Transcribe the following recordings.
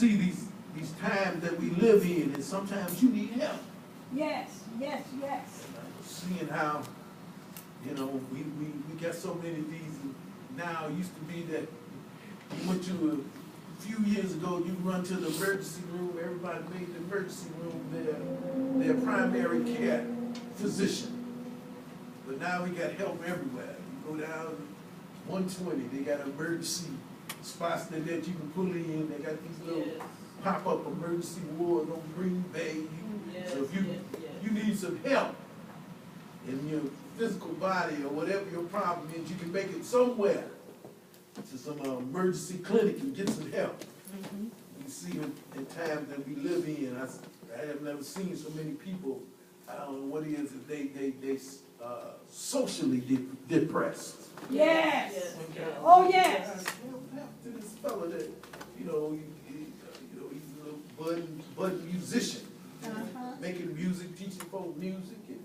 see these times that we live in, and sometimes you need help. Yes, yes, yes. Seeing how, you know, we got so many of these now. It used to be that you went to a few years ago, you run to the emergency room, everybody made the emergency room their primary care physician. But now we got help everywhere. You go down 120, they got emergency spots that you can pull in. They got these little pop-up emergency wards on Green Bay. So if you need some help in your physical body or whatever your problem is, you can make it somewhere to some emergency clinic and get some help. You see in times that we live in, I have never seen so many people, I don't know what it is, they socially depressed. Yes. Oh, yes. To this fella that, you know, he's a little bud musician, making music, teaching folks music. And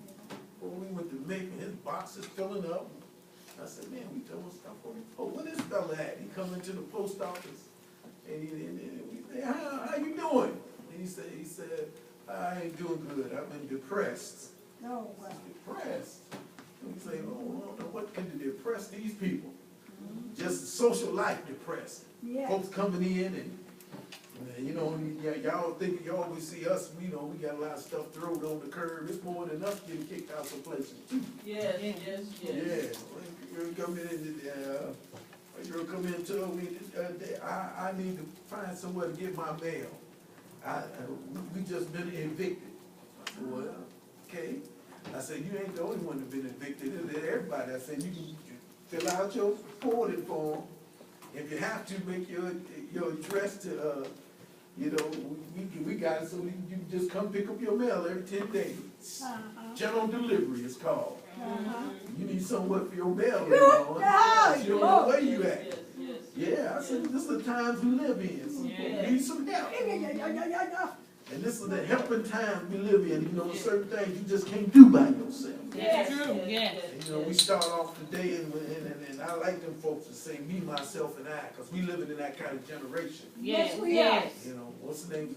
when we went to Macon, his box is filling up. I said, man, we told him stuff for him. Oh, where this fella at? He come into the post office, and we said, how you doing? And he said, I ain't doing good. I've been depressed. No, well. Depressed? And we say, oh, I don't know what can depress these people. Just social life depressed. Yes. Folks coming in and you know, y'all think, you always see us, we got a lot of stuff thrown on the curb. It's more than us getting kicked out some places too. Yes. Yeah. You're coming in, you're coming in to me, I need to find somewhere to get my mail. We just been evicted. I said, well, okay. I said, you ain't the only one that's been evicted. Everybody. I said, you can fill out your forwarding form. If you have to, make your address to, you know, we got it so you can just come pick up your mail every 10 days. General delivery is called. You need somewhere for your mail later on. You don't know where you at. Yeah, I said, this is the times we live in. So we need some help. And this is the helping times we live in. You know, certain things you just can't do by yourself. Yes. True, yes. You know, we start off today, and I like them folks to say me, myself, and I, because we living in that kind of generation. Yes, we are. You know, what's the name?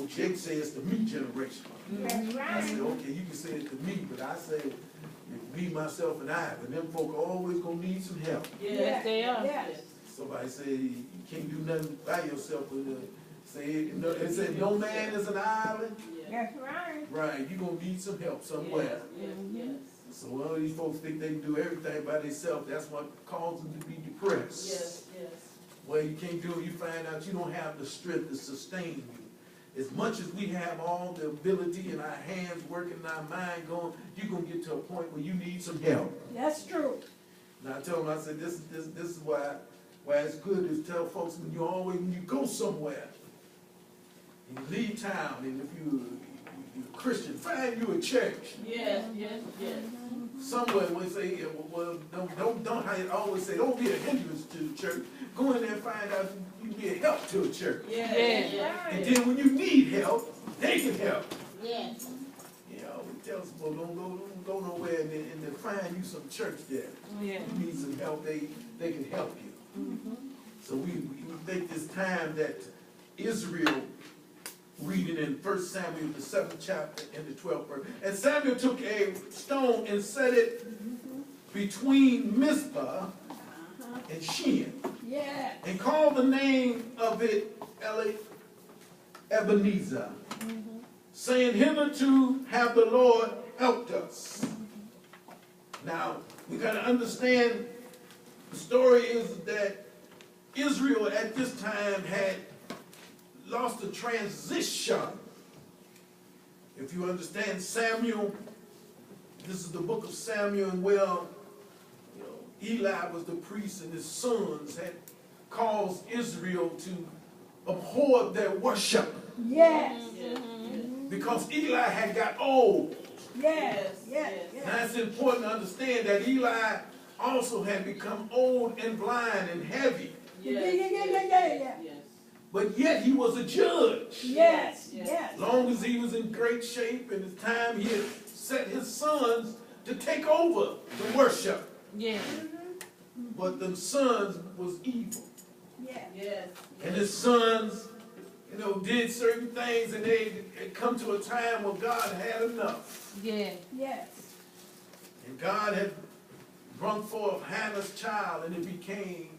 Jake says it's the me generation. That's I said, right. okay, you can say it to me, but I say me, myself, and I. But them folk are always gonna need some help. Yes, they are. Yes. Somebody say you can't do nothing by yourself, but it said no man is an island. That's right. Right, you're gonna need some help somewhere. Yes. So one of these folks think they can do everything by themselves. That's what causes them to be depressed. Yes. Well, you can't do it. You find out you don't have the strength to sustain you. As much as we have all the ability in our hands working, our mind going, you're gonna get to a point where you need some help. That's true. Now I told them, I said, this is why it's good to tell folks when you go somewhere, you leave town, and if you're a Christian, find you a church. Yes. Somewhere we say, well, don't I always say, don't be a hindrance to the church. Go in there and find out you can be a help to a church. Yes. And then when you need help, they can help. Yes. You know, we tell people don't go nowhere and then find you some church there. Yeah. You need some help, they can help you. So we think this time that Israel, reading in 1 Samuel, the 7th chapter and the 12th verse. And Samuel took a stone and set it between Mizpah and Shen, Yes. and called the name of it Ebenezer, saying, hitherto have the Lord helped us. Now, we got to understand, the story is that Israel at this time had lost a transition. If you understand Samuel, this is the book of Samuel, and well, you know, Eli was the priest and his sons had caused Israel to abhor their worship Yes. because Eli had got old. Yes. Now it's important to understand that Eli also had become old and blind and heavy, Yeah. but yet he was a judge. Yes. As long as he was in great shape and it's time, he had set his sons to take over the worship. Yes. But the sons was evil. Yes. his sons, you know, did certain things, and they had come to a time where God had enough. Yeah. Yes. And God had brought forth Hannah's child, and it became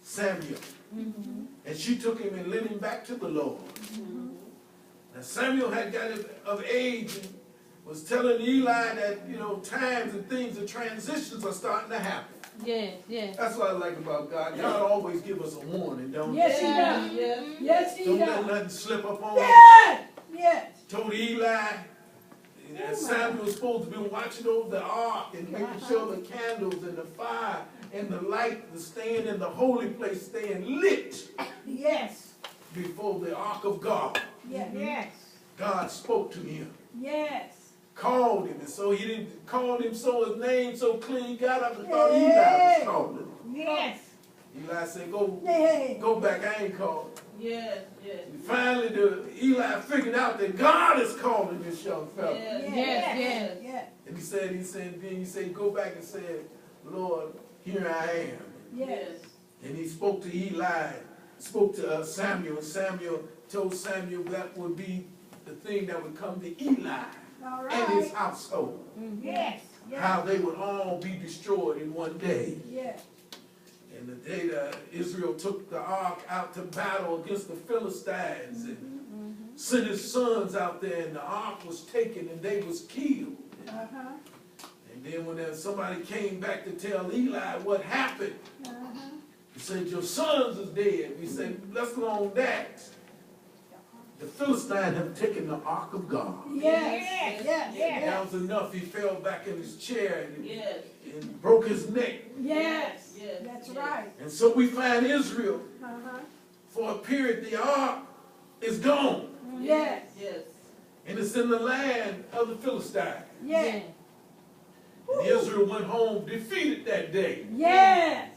Samuel. Mm-hmm. And she took him and led him back to the Lord. Now Samuel had got of age and was telling Eli that, you know, times and things and transitions are starting to happen. Yes, yes. That's what I like about God. God always give us a warning, don't Yes, he? he does. Yes. Yes, he Don't let does. nothing slip up on us. Yes. Yes. Told Eli that Samuel was supposed to be watching over the ark and making sure the candles and the fire and the light was staying in the holy place, staying lit Yes. before the ark of God. Yes. Yes. God spoke to him, Yes. called him, and so he didn't call him so his name so clean. He got up and thought Eli was calling him. Yes. Eli said, Hey. go back, I ain't called. Yes, yes. And finally, Eli figured out that God is calling this young fella. Yes, Yes. yes, Yes. yes. Yes. And then he said, go back and said, Lord, here I am. Yes. And he spoke to Eli, spoke to Samuel, and Samuel told Samuel that would be the thing that would come to Eli All and his right. household. Yes. Yes. How they would all be destroyed in one day. Yes. And the day that Israel took the ark out to battle against the Philistines and sent his sons out there, and the ark was taken and they was killed. Uh-huh. And then when somebody came back to tell Eli what happened, Uh-huh. he said, your sons is dead. We said, let's go on that. The Philistines have taken the ark of God. Yes. Yes. And Yes. that was enough. He fell back in his chair Yes. and broke his neck. Yes. Yes. That's Yes. right. And so we find Israel, Uh-huh. for a period, the ark is gone. Yes. Yes. And it's in the land of the Philistines. Yes. And Israel went home defeated that day. Yes.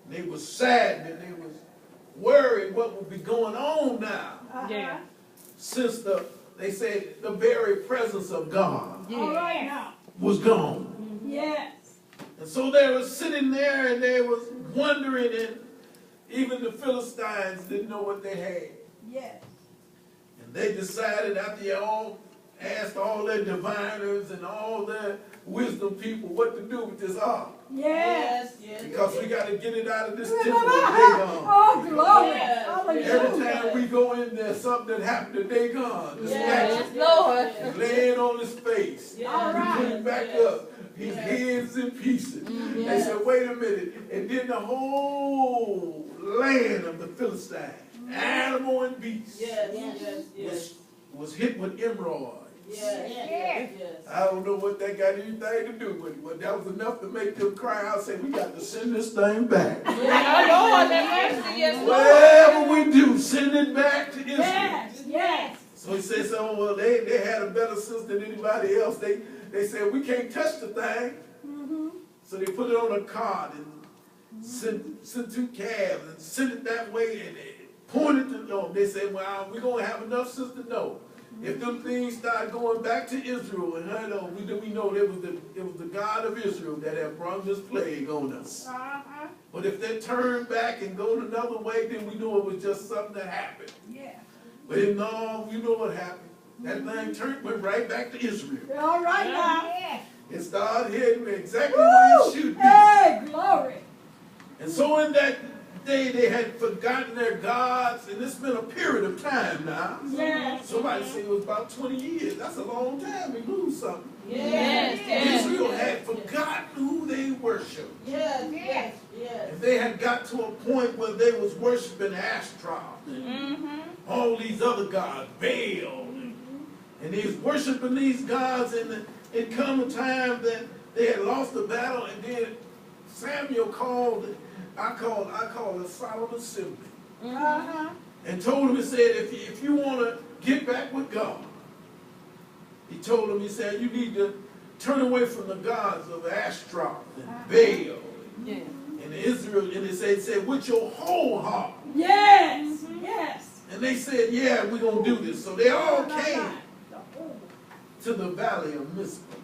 And they was sad and they was worried what would be going on now. Uh-huh. Yeah. Since they said the very presence of God All right now. was gone. Yes. And so they were sitting there and they was wondering, and even the Philistines didn't know what they had. Yes. And they decided after they all asked all their diviners and all their wisdom people what to do with this ark. Yes. Yes. Because we got to get it out of this temple of Dagon. Oh, glory. Yes. Every Hallelujah. time we go in there, something that happened to Dagon. The Yes, statue Lord. laying on his face. Yes. All We right. put him back up. His head's in pieces. They Yes. said, wait a minute. And then the whole land of the Philistines, animal and beast, Yes. Yes. Yes. was hit with emerald. Yes. Yes. Yes. I don't know what that got anything to do with it, but that was enough to make them cry out and say, we got to send this thing back. Lord, have mercy. Yes, Lord. Whatever we do, send it back to Israel. Yes. Yes. So he said, well, they had a better sense than anybody else. They said, we can't touch the thing. Mm-hmm. So they put it on a cart and sent 2 cabs and sent it that way and they pointed to them. They said, well, we're going to have enough sense to know. If them things start going back to Israel, and we know it was the God of Israel that had brought this plague on us. Uh-huh. But if they turn back and go another way, then we know it was just something that happened. Yeah. But if no, we know what happened. That thing went right back to Israel. All right now. Yeah. It started heading exactly where it should be. Hey, glory. And so in that day, they had forgotten their gods, and it's been a period of time now. Yes. Somebody said it was about 20 years. That's a long time to lose something. Yes. Yes. Israel had forgotten who they worshiped. Yes. Yes. Yes. And they had got to a point where they was worshiping Ashtaroth and all these other gods, Baal. And they was worshiping these gods, and it come a time that they had lost the battle, and then Samuel called, I call a solemn assembly, Uh-huh. and told him, he said, if you want to get back with God, he told him, he said, you need to turn away from the gods of Ashtaroth and Baal Yes. and Israel, and he said, with your whole heart. Yes. Yes. And they said, yeah, we're going to do this. So they all came to the valley of Mizpah.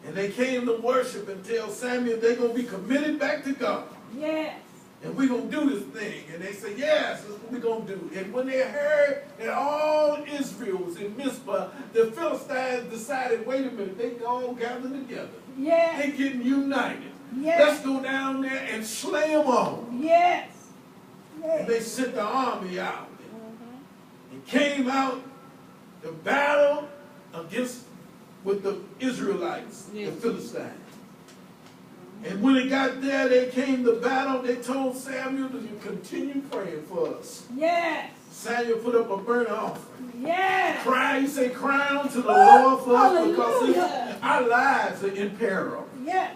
And they came to worship and tell Samuel they're going to be committed back to God. Yes. and we're going to do this thing. And they said, yes, that's what we're going to do. And when they heard that all Israel was in Mizpah, the Philistines decided, wait a minute, they all gathered together. Yes. They getting united. Yes. Let's go down there and slay them all. Yes. And they sent the army out. And came out to battle against with the Israelites, Yes. the Philistines. And when it got there, they came to battle. They told Samuel to continue praying for us. Yes. Samuel put up a burnt offering. Yes. Cry, you say, cry unto the Lord for us because Hallelujah. our lives are in peril. Yes.